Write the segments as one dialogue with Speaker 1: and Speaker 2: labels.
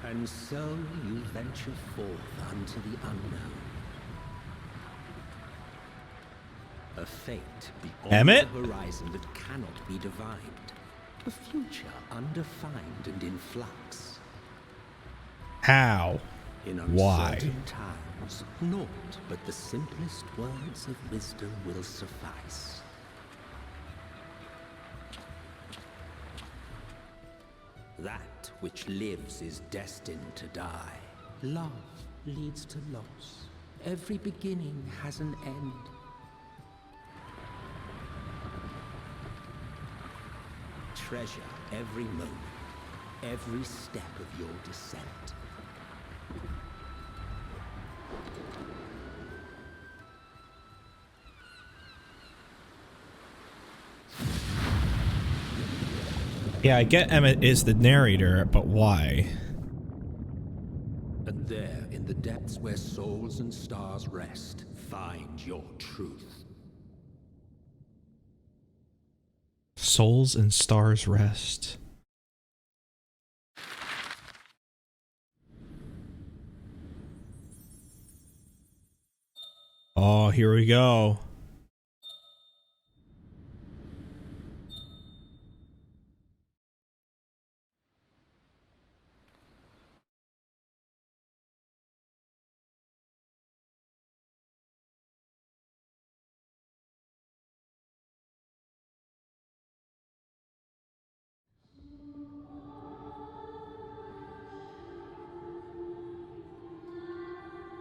Speaker 1: And so you venture forth unto the unknown. A fate beyond
Speaker 2: Emmett?
Speaker 1: the horizon that cannot be divined. A future undefined and in flux.
Speaker 2: How?
Speaker 1: In
Speaker 2: Why?
Speaker 1: uncertain times, naught but the simplest words of wisdom will suffice. That which lives is destined to die. Love leads to loss. Every beginning has an end. Treasure every moment, every step of your descent.
Speaker 2: Yeah, I get Emmett is the narrator, but why?
Speaker 1: And there, in the depths where souls and stars rest, find your truth.
Speaker 2: Souls and stars rest. Oh, here we go.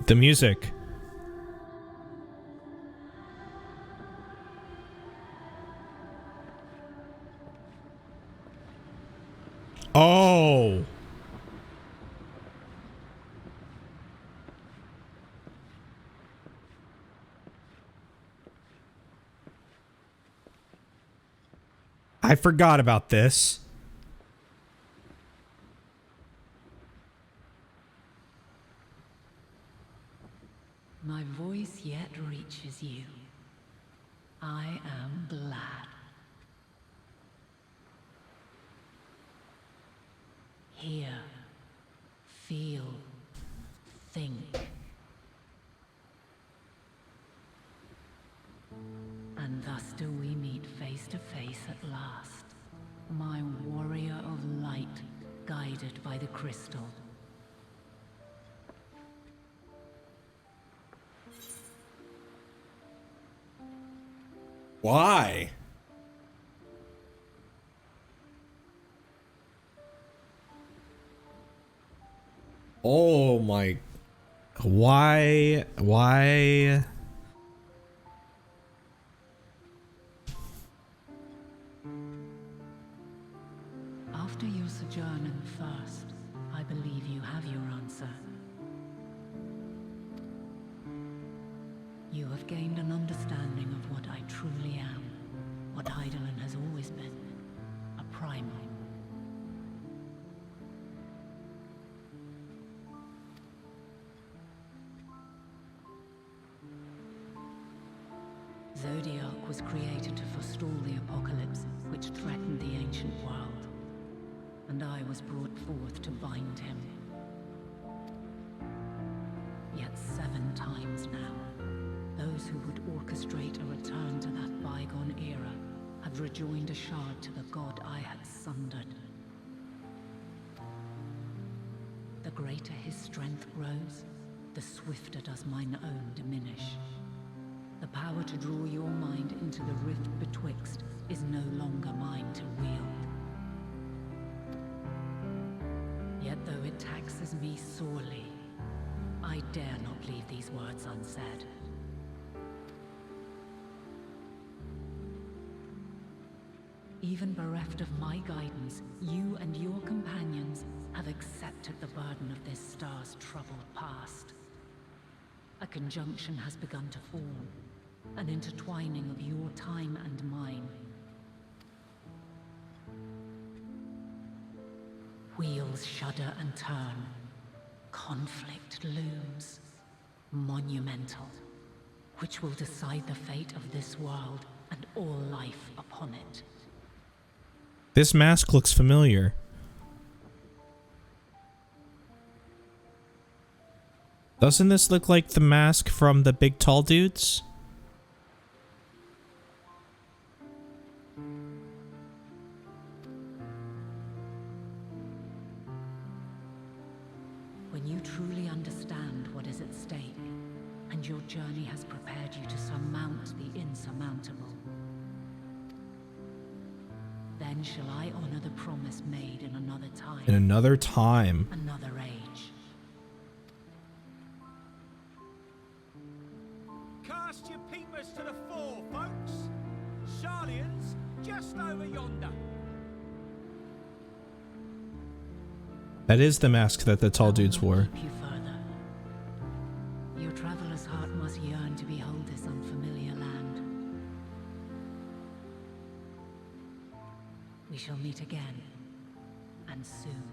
Speaker 2: The music. Oh. I forgot about this.
Speaker 3: My voice yet reaches you. I am glad. Hear, feel, think. And thus do we meet face to face at last. My warrior of light, guided by the crystal.
Speaker 2: Why? Oh my. Why? Why?
Speaker 3: After your sojourn in the First, I believe you have your answer. You have gained an understanding of what I truly am, what Hydaelyn has always been, a primal. Zodiark was created to forestall the apocalypse which threatened the ancient world, and I was brought forth to bind him. Yet 7 times now, those who would orchestrate a return to that bygone era have rejoined a shard to the god I had sundered. The greater his strength grows, the swifter does mine own diminish. The power to draw your mind into the rift betwixt is no longer mine to wield. Yet though it taxes me sorely, I dare not leave these words unsaid. Even bereft of my guidance, you and your companions have accepted the burden of this star's troubled past. A conjunction has begun to form, an intertwining of your time and mine. Wheels shudder and turn. Conflict looms, monumental, which will decide the fate of this world and all life upon it.
Speaker 2: This mask looks familiar. Doesn't this look like the mask from the big tall dudes?
Speaker 3: When you truly understand what is at stake, and your journey has prepared you to surmount the insurmountable, then shall I honor the promise made in another time.
Speaker 2: In another time.
Speaker 3: Another age.
Speaker 4: Cast your peepers to the fore, folks. Sharlians just over yonder.
Speaker 2: That is the mask that the tall dudes wore.
Speaker 3: Keep you further. Your traveler's heart must yearn to behold this unfamiliar land. We shall meet again, and soon.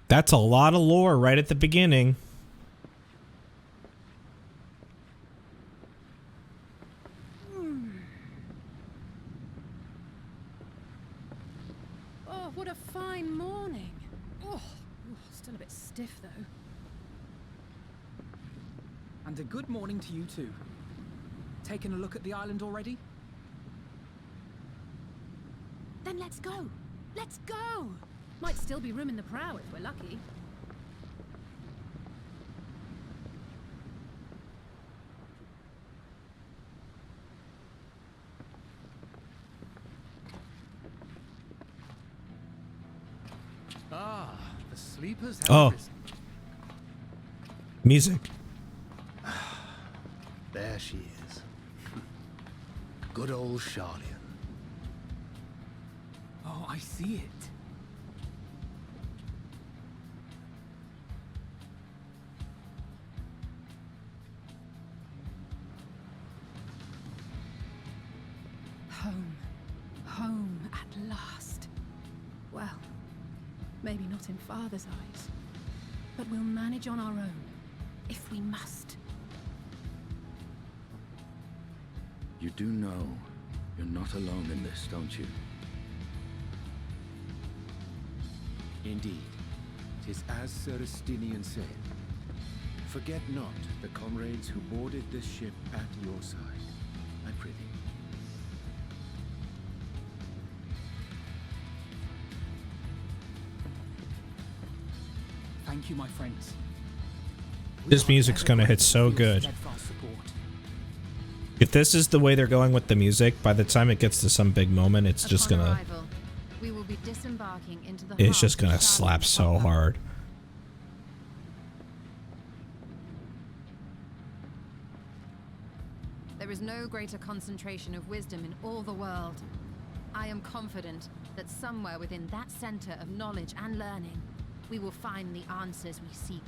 Speaker 2: That's a lot of lore right at the beginning.
Speaker 5: Oh, what a fine morning. Oh, still a bit stiff though.
Speaker 4: And a good morning to you too. Taking a look at the island already?
Speaker 5: Then let's go. Let's go. Might still be room in the prow if we're lucky.
Speaker 4: Ah, the sleepers have
Speaker 2: Oh.
Speaker 4: risen.
Speaker 2: Music.
Speaker 6: There she is. Good old Sharlian.
Speaker 4: Oh, I see it.
Speaker 5: Home. Home at last. Well, maybe not in Father's eyes, but we'll manage on our own, if we must.
Speaker 6: You do know you're not alone in this, don't you?
Speaker 7: Indeed, 'tis as Sir Estinian said. Forget not the comrades who boarded this ship at your side, I prithee.
Speaker 4: Thank you, my friends.
Speaker 2: This music's gonna hit so good.
Speaker 4: Steadfast support.
Speaker 2: If this is the way they're going with the music, by the time it gets to some big moment, it's just
Speaker 8: Upon
Speaker 2: gonna...
Speaker 8: arrival, we will be disembarking into the
Speaker 2: It's
Speaker 8: heart
Speaker 2: just
Speaker 8: of
Speaker 2: gonna
Speaker 8: Charlotte
Speaker 2: slap so
Speaker 8: Proper.
Speaker 2: hard.
Speaker 8: There is no greater concentration of wisdom in all the world. I am confident that somewhere within that center of knowledge and learning, we will find the answers we seek.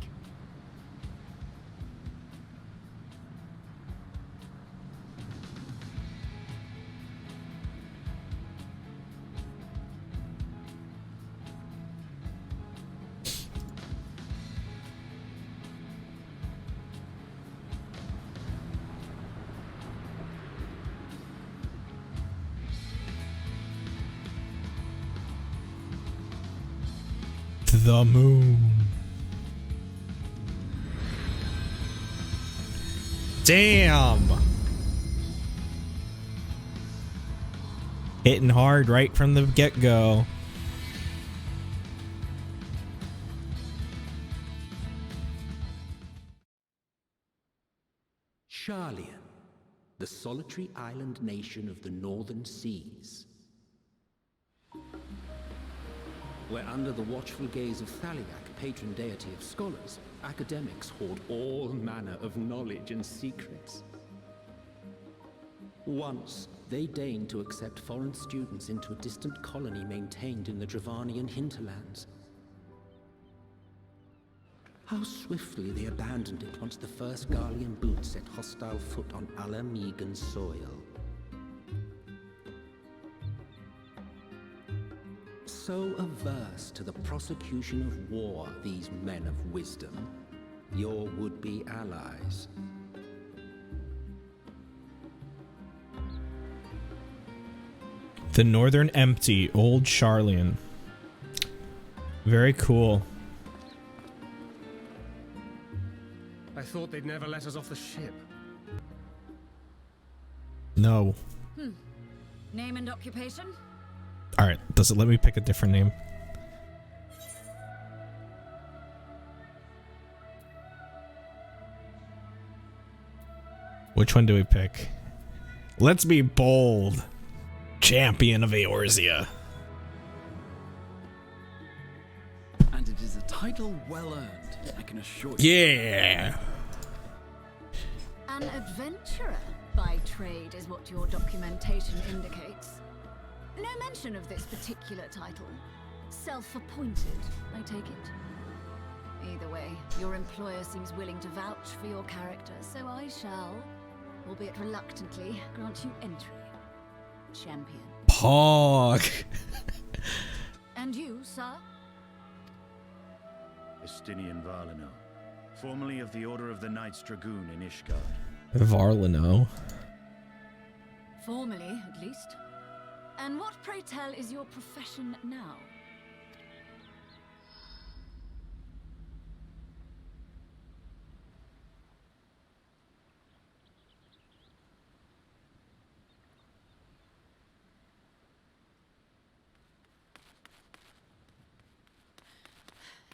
Speaker 2: The moon. Damn. Hitting hard right from the get-go.
Speaker 1: Sharlian, the solitary island nation of the northern seas. Where under the watchful gaze of Thaliak, patron deity of scholars, academics hoard all manner of knowledge and secrets. Once, they deigned to accept foreign students into a distant colony maintained in the Dravanian hinterlands. How swiftly they abandoned it once the first Garlean boot set hostile foot on Ala Megan soil. so averse to the prosecution of war, these men of wisdom, your would-be allies?
Speaker 2: The Northern Empty, Old Charlian. Very cool.
Speaker 9: I thought they'd never let us off the ship.
Speaker 2: No.
Speaker 8: Name and occupation?
Speaker 2: Alright, does it let me pick a different name? Which one do we pick? Let's be bold. Champion of Eorzea.
Speaker 10: And it is a title well earned, I can assure you.
Speaker 2: Yeah.
Speaker 11: An adventurer by trade is what your documentation indicates. No mention of this particular title. Self-appointed, I take it. Either way, your employer seems willing to vouch for your character, so I shall, albeit reluctantly, grant you entry. Champion.
Speaker 2: Pog.
Speaker 11: And you, sir?
Speaker 7: Estinian Varlino, formerly of the Order of the Knights Dragoon in Ishgard.
Speaker 2: Varlino.
Speaker 11: Formally, at least. And what, pray tell, is your profession now?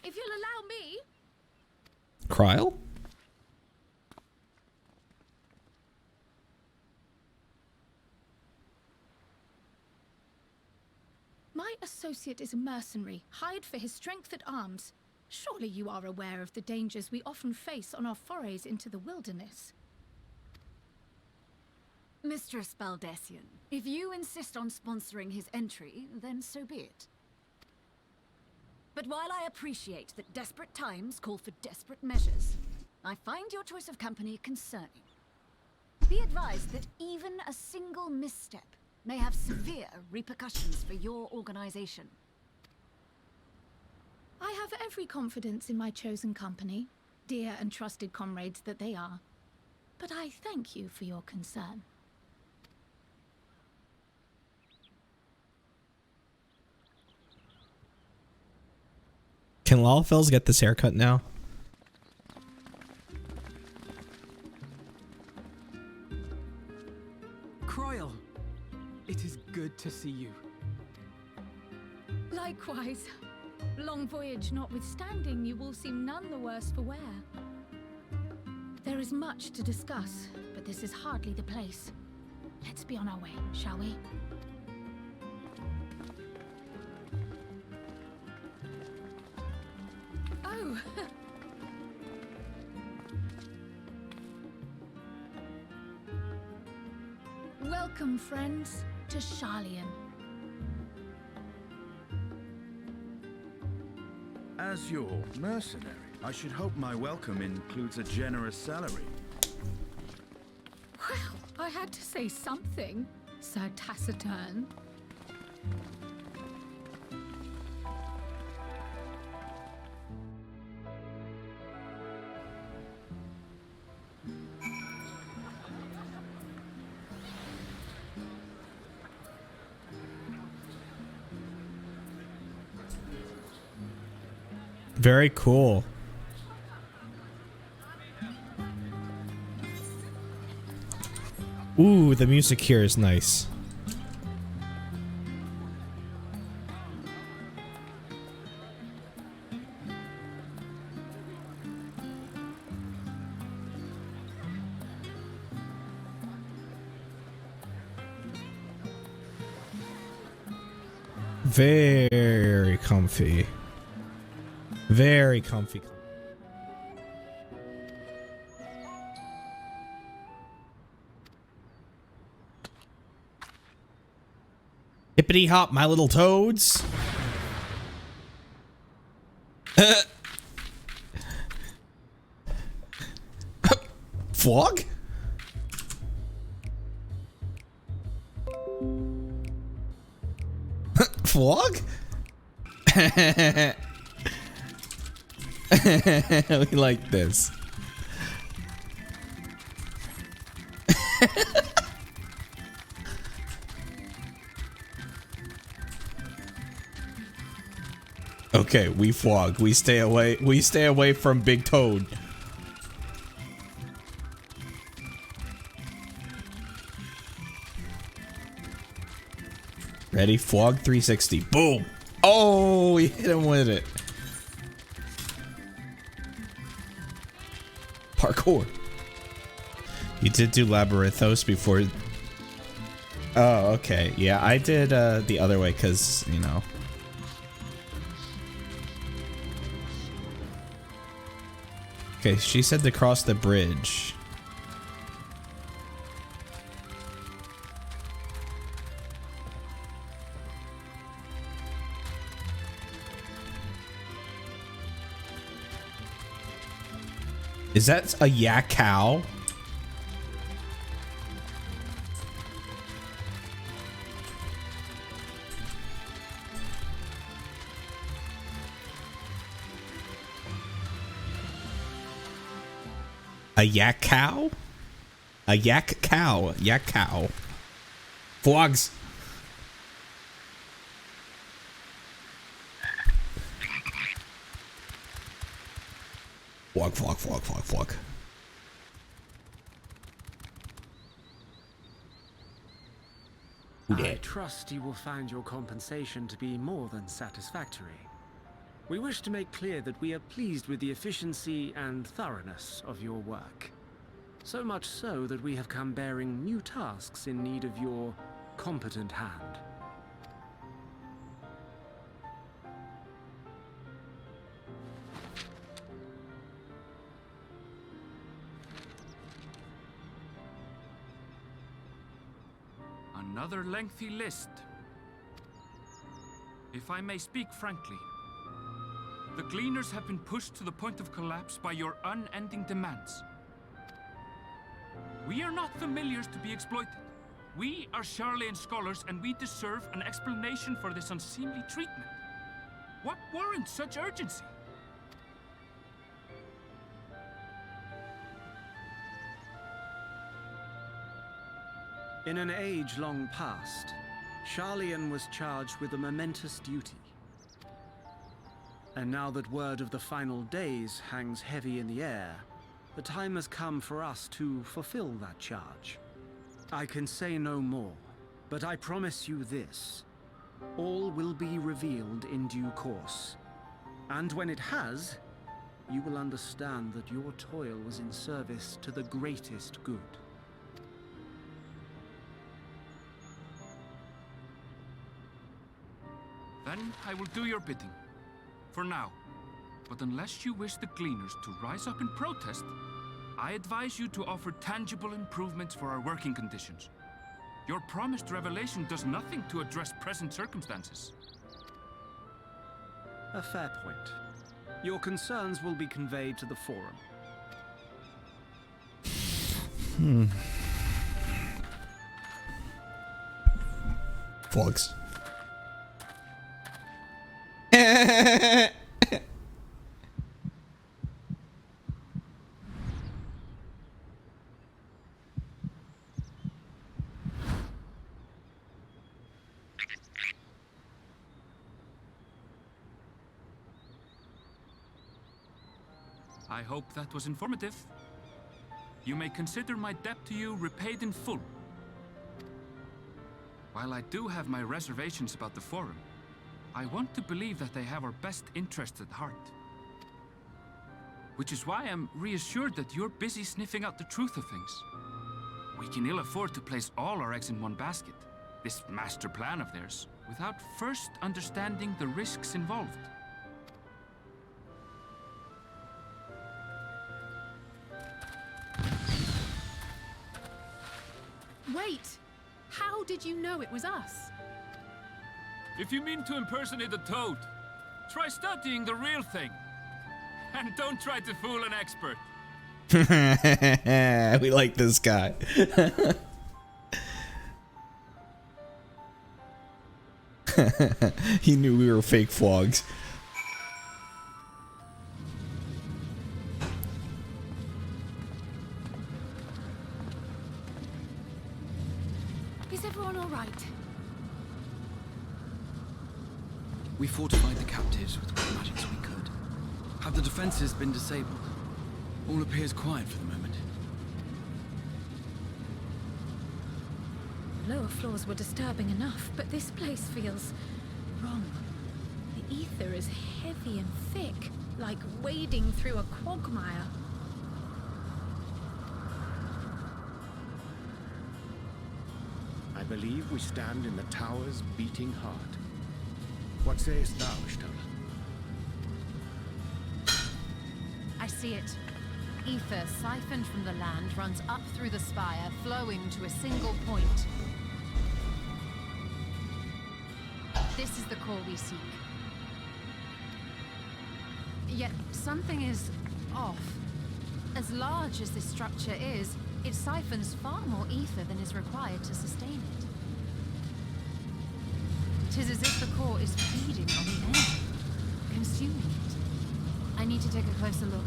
Speaker 5: If you'll allow me...
Speaker 2: Kryl?
Speaker 5: My associate is a mercenary, hired for his strength at arms. Surely you are aware of the dangers we often face on our forays into the wilderness.
Speaker 11: Mistress Baldessian, if you insist on sponsoring his entry, then so be it. But while I appreciate that desperate times call for desperate measures, I find your choice of company concerning. Be advised that even a single misstep may have severe repercussions for your organization.
Speaker 5: I have every confidence in my chosen company, dear and trusted comrades that they are. But I thank you for your concern.
Speaker 2: Can Lalfels get this haircut now?
Speaker 10: Kryl, it is good to see you.
Speaker 5: Likewise. Long voyage notwithstanding, you will seem none the worse for wear. There is much to discuss, but this is hardly the place. Let's be on our way, shall we? Oh! Welcome, friends, to Charlian.
Speaker 7: As your mercenary, I should hope my welcome includes a generous salary.
Speaker 5: Well, I had to say something, Sir Taciturn.
Speaker 2: Very cool. Ooh, the music here is nice. Very comfy. Very comfy. Hippity hop, my little toads. Flog? Flog? We like this. Okay, we flog. We stay away. We stay away from Big Toad. Ready? Flog 360. Boom. Oh, we hit him with it. Parkour. You did do Labyrinthos before. Oh, okay. Yeah, I did the other way because, you know. Okay, she said to cross the bridge. Is that a yak cow? A yak cow? A yak cow. Yak cow. Flogs. Flog.
Speaker 9: I trust you will find your compensation to be more than satisfactory. We wish to make clear that we are pleased with the efficiency and thoroughness of your work. So much so that we have come bearing new tasks in need of your competent hand.
Speaker 12: Another lengthy list. If I may speak frankly, the Gleaners have been pushed to the point of collapse by your unending demands. We are not familiars to be exploited. We are Charlian scholars and we deserve an explanation for this unseemly treatment. What warrants such urgency?
Speaker 9: In an age long past, Charlian was charged with a momentous duty. And now that word of the final days hangs heavy in the air, the time has come for us to fulfill that charge. I can say no more, but I promise you this. All will be revealed in due course. And when it has, you will understand that your toil was in service to the greatest good.
Speaker 12: Then I will do your bidding. For now. But unless you wish the Gleaners to rise up in protest, I advise you to offer tangible improvements for our working conditions. Your promised revelation does nothing to address present circumstances.
Speaker 9: A fair point. Your concerns will be conveyed to the Forum.
Speaker 2: Flogs.
Speaker 12: I hope that was informative. You may consider my debt to you repaid in full. While I do have my reservations about the Forum, I want to believe that they have our best interests at heart. Which is why I'm reassured that you're busy sniffing out the truth of things. We can ill afford to place all our eggs in one basket, this master plan of theirs, without first understanding the risks involved.
Speaker 5: Wait! How did you know it was us?
Speaker 12: If you mean to impersonate a toad, try studying the real thing. And don't try to fool an expert.
Speaker 2: We like this guy. He knew we were fake flogs.
Speaker 5: Is everyone all right?
Speaker 10: We fortified the captives with what magics we could. Have the defenses been disabled? All appears quiet for the moment.
Speaker 5: Lower floors were disturbing enough, but this place feels wrong. The ether is heavy and thick, like wading through a quagmire.
Speaker 7: I believe we stand in the tower's beating heart. What sayest thou, Stola?
Speaker 8: I see it. Ether siphoned from the land runs up through the spire, flowing to a single point. This is the core we seek. Yet something is off. As large as this structure is, it siphons far more ether than is required to sustain it. 'Tis as if the core is feeding on the energy, consuming it. I need to take a closer look.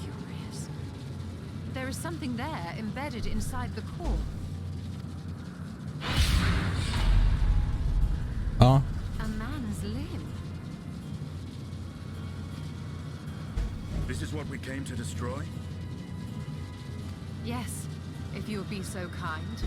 Speaker 8: Curious. There is something there embedded inside the core.
Speaker 2: Oh.
Speaker 8: A man's limb.
Speaker 6: This is what we came to destroy?
Speaker 8: Yes, if you would be so kind.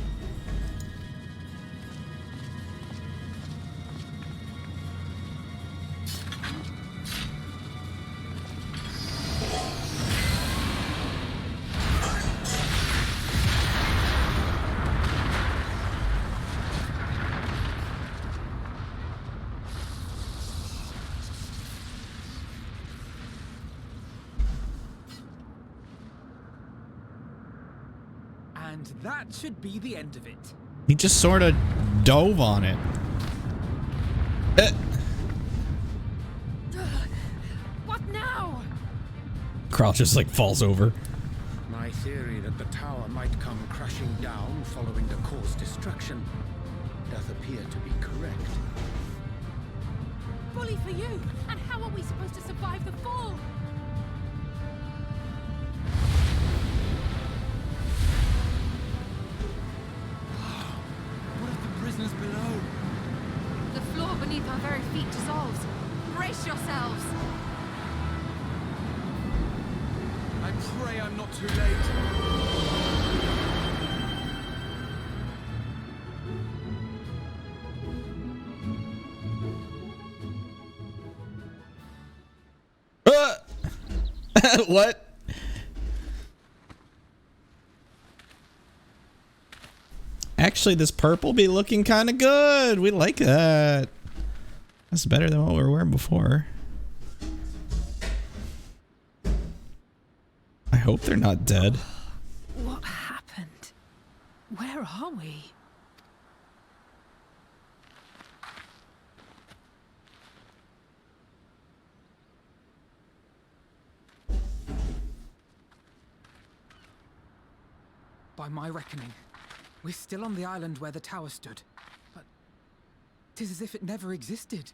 Speaker 4: And that should be the end of it.
Speaker 2: He just sort of dove on it.
Speaker 5: What now?
Speaker 2: Kral just like falls over.
Speaker 7: My theory that the tower might come crashing down following the core's destruction doth appear to be correct.
Speaker 5: Bully for you! And how are we supposed to survive the fall?
Speaker 10: What of the prisoners below?
Speaker 8: The floor beneath our very feet dissolves. Brace yourselves!
Speaker 10: I pray I'm not too late.
Speaker 2: What? Actually, this purple be looking kind of good. We like that. That's better than what we were wearing before. I hope they're not dead.
Speaker 5: What happened? Where are we?
Speaker 4: By my reckoning, we're still on the island where the tower stood. But 'tis as if it never existed.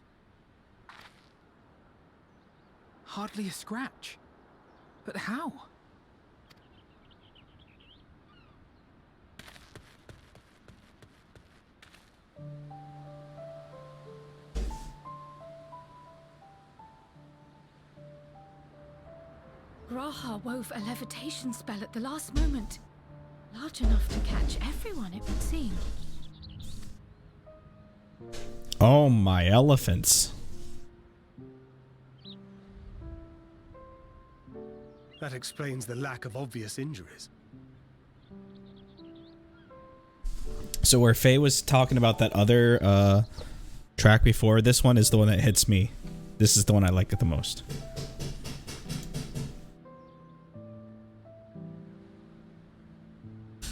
Speaker 4: Hardly a scratch. But how?
Speaker 5: Graha wove a levitation spell at the last moment. Large enough to catch everyone, it would seem.
Speaker 2: Oh, my elephants.
Speaker 13: That explains the lack of obvious injuries.
Speaker 2: So where Faye was talking about that other track before, this one is the one that hits me. This is the one I like it the most.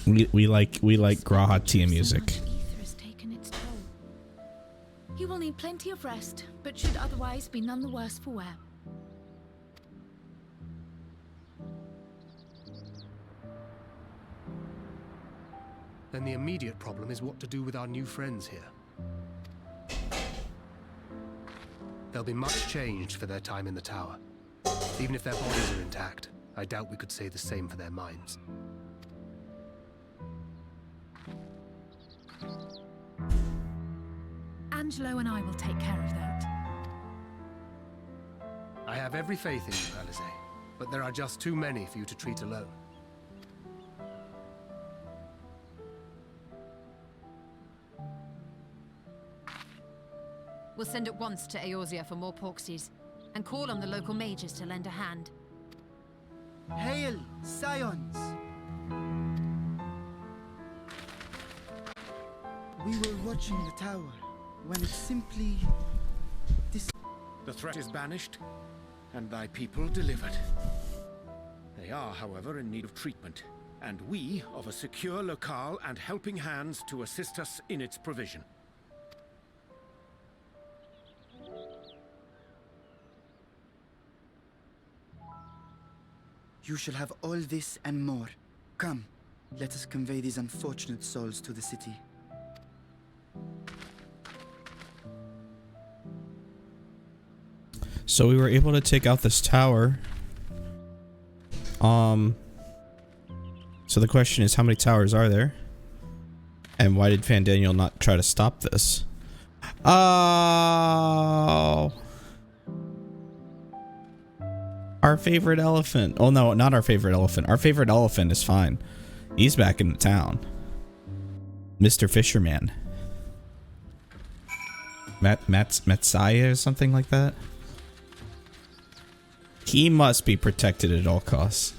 Speaker 2: We like Graha Tia music.
Speaker 5: Ether has taken its toll. He will need plenty of rest, but should otherwise be none the worse for wear.
Speaker 13: then the immediate problem is what to do with our new friends here. They'll be much changed for their time in the tower. Even if their bodies are intact, I doubt we could say the same for their minds.
Speaker 5: Angelo and I will take care of that.
Speaker 13: I have every faith in you, Alice, but there are just too many for you to treat alone.
Speaker 8: We'll send at once to Eorzea for more Porksies, and call on the local mages to lend a hand.
Speaker 14: Hail, Scions! We were watching the tower when it simply...
Speaker 7: The threat is banished, and thy people delivered. They are, however, in need of treatment, and we of a secure locale and helping hands to assist us in its provision.
Speaker 14: You shall have all this and more. Come, let us convey these unfortunate souls to the city.
Speaker 2: So we were able to take out this tower. So the question is, how many towers are there? And why did Fandaniel not try to stop this? Oh, our favorite elephant. Oh no, not our favorite elephant. Our favorite elephant is fine. He's back in the town. Mr. Fisherman. Messiah or something like that. He must be protected at all costs.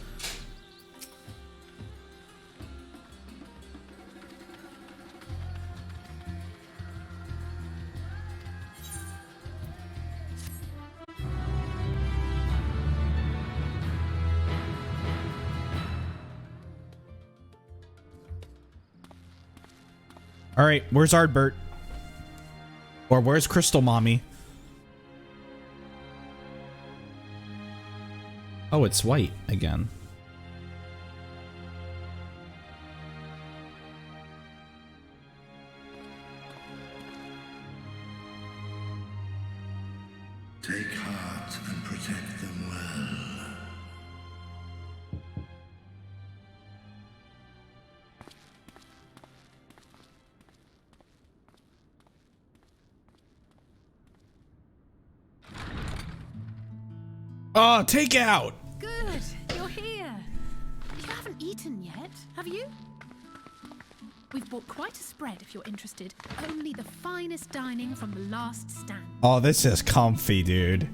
Speaker 2: All right, where's Ardbert? Or where's Crystal Mommy? Oh, it's white again.
Speaker 15: Take heart and protect them well.
Speaker 2: Oh, take out!
Speaker 5: Good, you're here. You haven't eaten yet, have you? We've bought quite a spread if you're interested. Only the finest dining from the last stand.
Speaker 2: Oh, this is comfy, dude.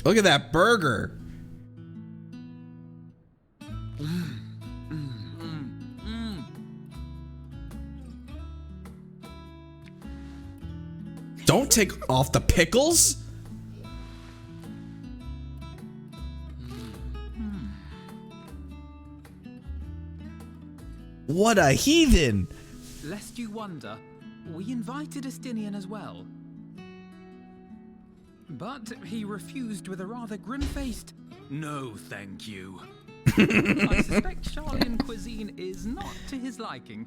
Speaker 2: Look at that burger. Don't take off the pickles. What a heathen.
Speaker 4: Lest you wonder, we invited Estinian as well. But he refused with a rather grim-faced, "No, thank you." I suspect Charlian cuisine is not to his liking.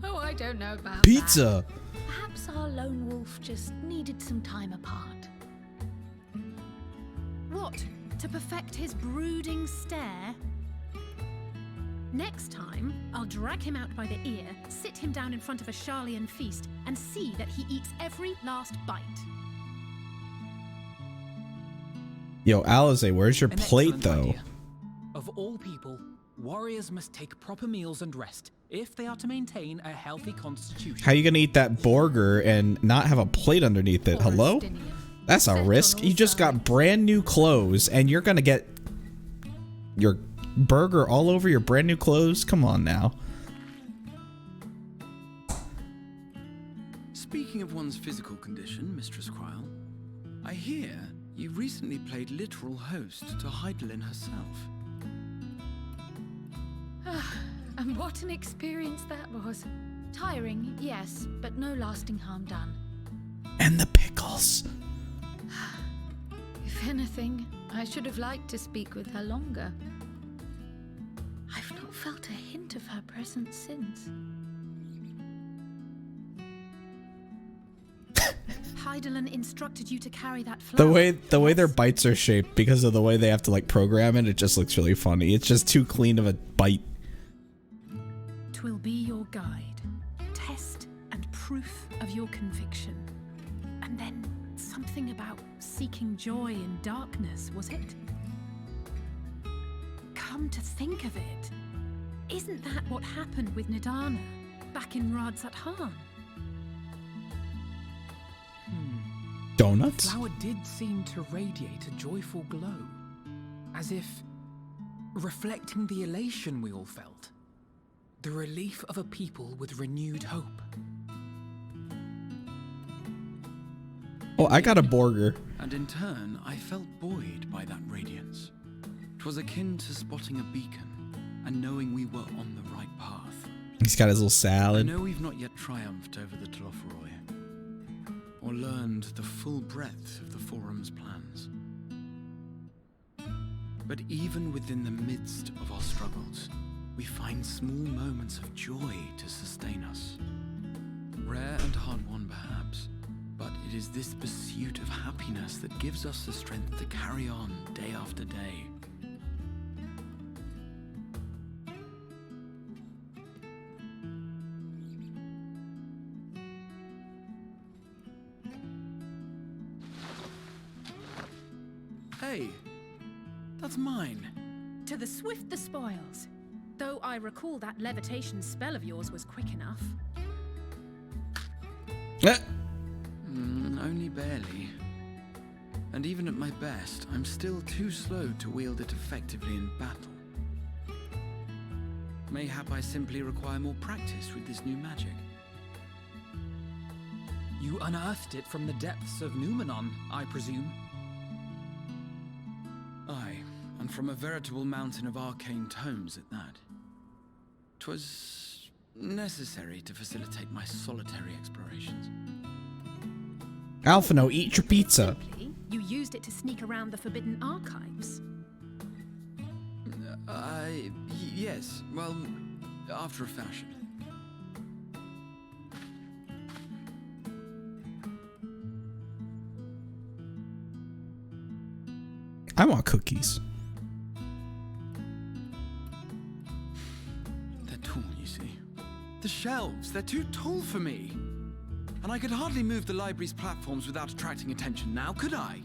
Speaker 11: Oh, I don't know about
Speaker 2: Pizza.
Speaker 11: that. Perhaps our lone wolf just needed some time apart.
Speaker 5: What? To perfect his brooding stare? Next time, I'll drag him out by the ear, sit him down in front of a Charlian feast, and see that he eats every last bite.
Speaker 2: Yo, Alize, where's your
Speaker 4: An
Speaker 2: plate,
Speaker 4: excellent
Speaker 2: though?
Speaker 4: idea. Of all people, warriors must take proper meals and rest if they are to maintain a healthy constitution.
Speaker 2: How you gonna eat that burger and not have a plate underneath it? Hello? That's a risk. You just got brand new clothes and you're gonna get your burger all over your brand new clothes? Come on now.
Speaker 10: Speaking of one's physical condition, Mistress Cryle, I hear you recently played literal host to Heidelin herself.
Speaker 5: And what an experience that was. Tiring, yes, but no lasting harm done.
Speaker 2: And the pickles.
Speaker 5: If anything, I should have liked to speak with her longer. I've not felt a hint of her presence since. Heidelin instructed you to carry that flower.
Speaker 2: The way their bites are shaped, because of the way they have to like program it, it just looks really funny. It's just too clean of a bite.
Speaker 5: 'Twill be your guide, test and proof of your conviction. And then something about seeking joy in darkness, was it? Come to think of it, isn't that what happened with Nidana back in Radzat-Han?
Speaker 2: Donuts?
Speaker 4: The flower did seem to radiate a joyful glow, as if reflecting the elation we all felt, the relief of a people with renewed hope.
Speaker 2: Oh, I got a burger.
Speaker 10: And in turn, I felt buoyed by that radiance. 'Twas akin to spotting a beacon and knowing we were on the right path.
Speaker 2: He's got his little salad.
Speaker 10: I know we've not yet triumphed over the Telophoroi, or learned the full breadth of the Forum's plans. But even within the midst of our struggles, we find small moments of joy to sustain us. Rare and hard-won perhaps, but it is this pursuit of happiness that gives us the strength to carry on day after day. Hey, that's mine.
Speaker 5: To the swift the spoils. Though I recall that levitation spell of yours was quick enough.
Speaker 10: Only barely. And even at my best, I'm still too slow to wield it effectively in battle. Mayhap I simply require more practice with this new magic.
Speaker 4: You unearthed it from the depths of Numenon, I presume?
Speaker 10: Aye, and from a veritable mountain of arcane tomes at that. 'Twas necessary to facilitate my solitary explorations.
Speaker 2: Alphino, eat your pizza.
Speaker 5: You used it to sneak around the Forbidden Archives.
Speaker 10: Yes, well, after a fashion.
Speaker 2: I want cookies.
Speaker 10: They're tall, you see. The shelves, they're too tall for me. And I could hardly move the library's platforms without attracting attention now, could I?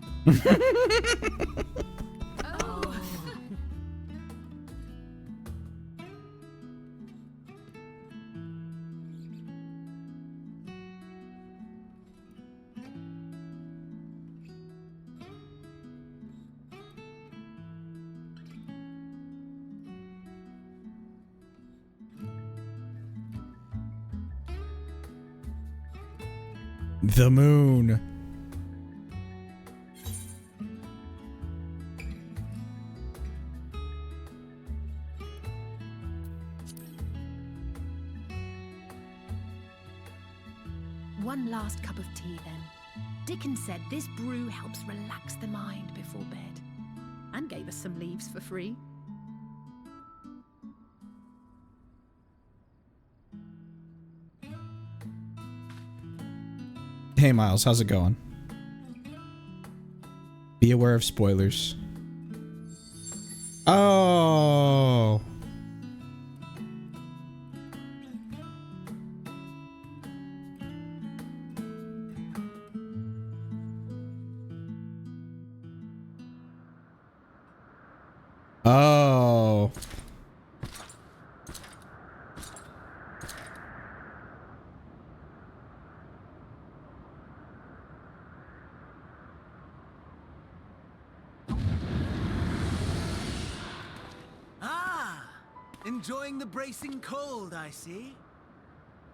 Speaker 2: The moon.
Speaker 5: One last cup of tea then. Dickens said this brew helps relax the mind before bed. And gave us some leaves for free.
Speaker 2: Hey Miles, how's it going? Be aware of spoilers. Oh. Oh.
Speaker 16: Enjoying the bracing cold, I see.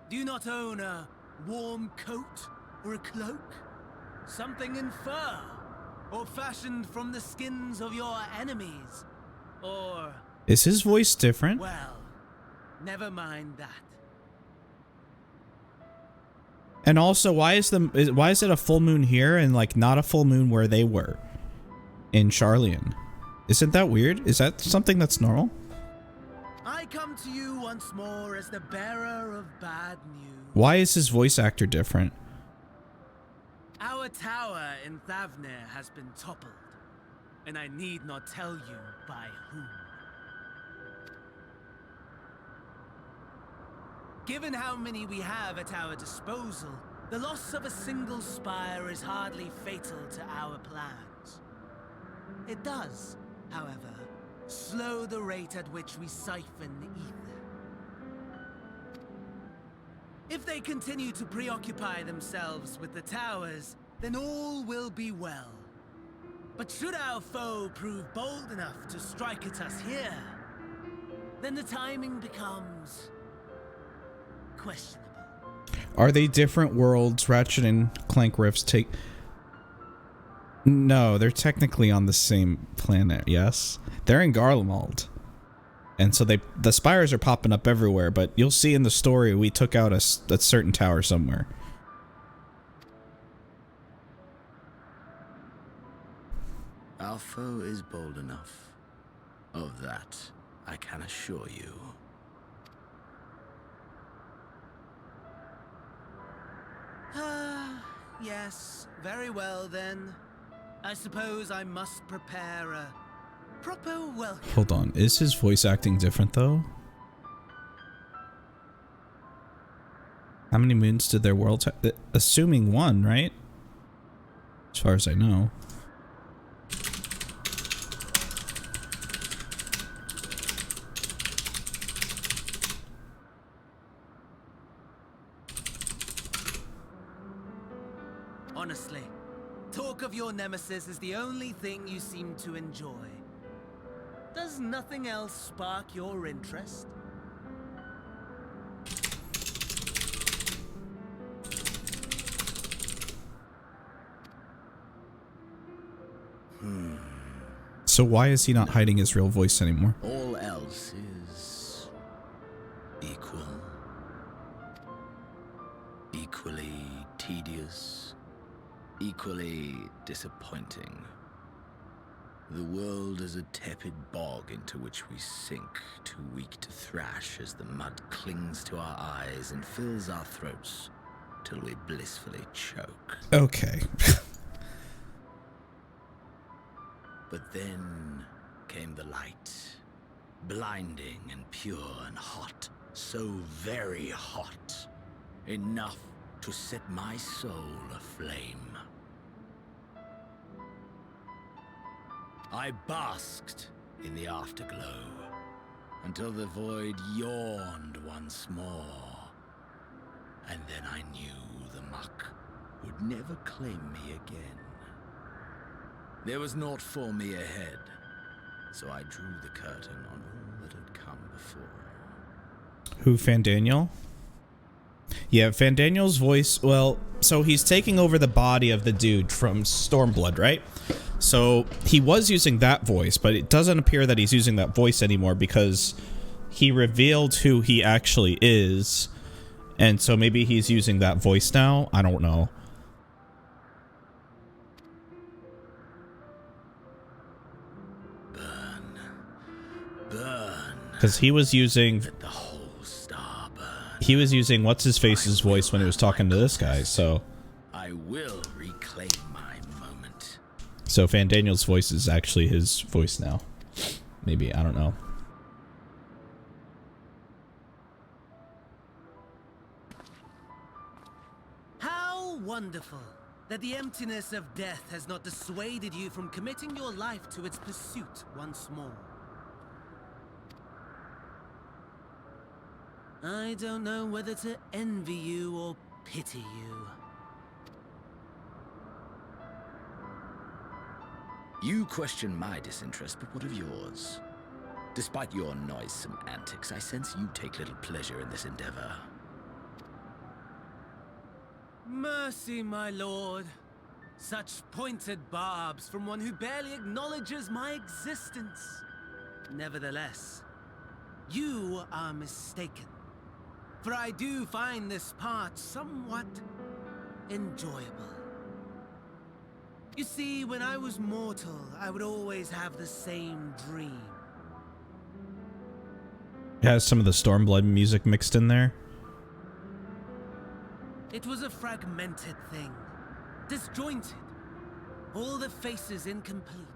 Speaker 16: Do you not own a warm coat or a cloak? Something in fur? Or fashioned from the skins of your enemies? Or...
Speaker 2: Is his voice different?
Speaker 16: Well, never mind that.
Speaker 2: And also, why is it a full moon here and like not a full moon where they were in Charlian? Isn't that weird? Is that something that's normal?
Speaker 16: I come to you once more as the bearer of bad news.
Speaker 2: Why is his voice actor different?
Speaker 16: Our tower in Thavnir has been toppled, and I need not tell you by whom. Given how many we have at our disposal, the loss of a single spire is hardly fatal to our plans. It does, however, slow the rate at which we siphon ether. If they continue to preoccupy themselves with the towers, then all will be well. But should our foe prove bold enough to strike at us here, then the timing becomes questionable.
Speaker 2: Are they different worlds? Ratchet and Clank Rifts take... No, they're technically on the same planet, yes? They're in Garlemald. And so the spires are popping up everywhere, but you'll see in the story we took out a certain tower somewhere.
Speaker 6: Our foe is bold enough. Of that, I can assure you.
Speaker 16: Yes, very well then. I suppose I must prepare a proper welcome.
Speaker 2: Hold on, is his voice acting different though? How many moons did their world have? Assuming one, right? As far as I know.
Speaker 16: Honestly, talk of your nemesis is the only thing you seem to enjoy. Does nothing else spark your interest?
Speaker 2: So why is he not hiding his real voice anymore?
Speaker 6: All else is equal. Equally tedious. Equally disappointing. The world is a tepid bog into which we sink, too weak to thrash as the mud clings to our eyes and fills our throats till we blissfully choke.
Speaker 2: Okay.
Speaker 6: But then came the light, blinding and pure and hot, so very hot, enough to set my soul aflame. I basked in the afterglow until the void yawned once more, and then I knew the muck would never claim me again. There was naught for me ahead, so I drew the curtain on all that had come before.
Speaker 2: Who, Fandaniel? Yeah, Fandaniel's voice, well, so he's taking over the body of the dude from Stormblood, right? So he was using that voice, but it doesn't appear that he's using that voice anymore because he revealed who he actually is. And so maybe he's using that voice now. I don't know. Because he was using...
Speaker 6: The whole star burn.
Speaker 2: He was using what's-his-face's voice when he was talking to this guy, so...
Speaker 6: I will reclaim my moment.
Speaker 2: So Fandaniel's voice is actually his voice now. Maybe, I don't know.
Speaker 16: How wonderful that the emptiness of death has not dissuaded you from committing your life to its pursuit once more. I don't know whether to envy you or pity you.
Speaker 6: You question my disinterest, but what of yours? Despite your noisome antics, I sense you take little pleasure in this endeavor.
Speaker 16: Mercy, my lord. Such pointed barbs from one who barely acknowledges my existence. Nevertheless, You are mistaken. For I do find this part somewhat enjoyable. You see, when I was mortal, I would always have the same dream.
Speaker 2: It has some of the Stormblood music mixed in there.
Speaker 16: It was a fragmented thing, disjointed. All the faces incomplete.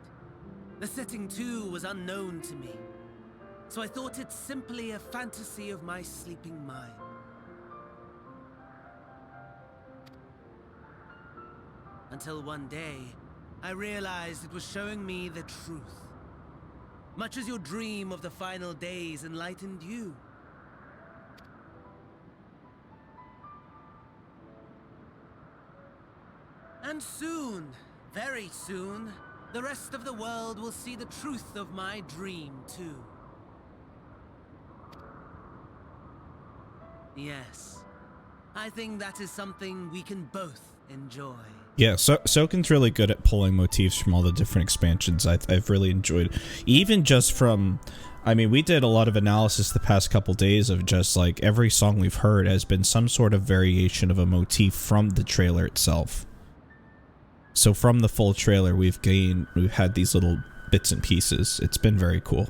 Speaker 16: The setting too was unknown to me. So I thought it simply a fantasy of my sleeping mind. Until one day, I realized it was showing me the truth. Much as your dream of the final days enlightened you. And soon, very soon, the rest of the world will see the truth of my dream too. Yes, I think that is something we can both enjoy.
Speaker 2: Yeah, Soken's really good at pulling motifs from all the different expansions. I've really enjoyed, even just from, I mean, we did a lot of analysis the past couple days of just like every song we've heard has been some sort of variation of a motif from the trailer itself. So from the full trailer, we've had these little bits and pieces. It's been very cool.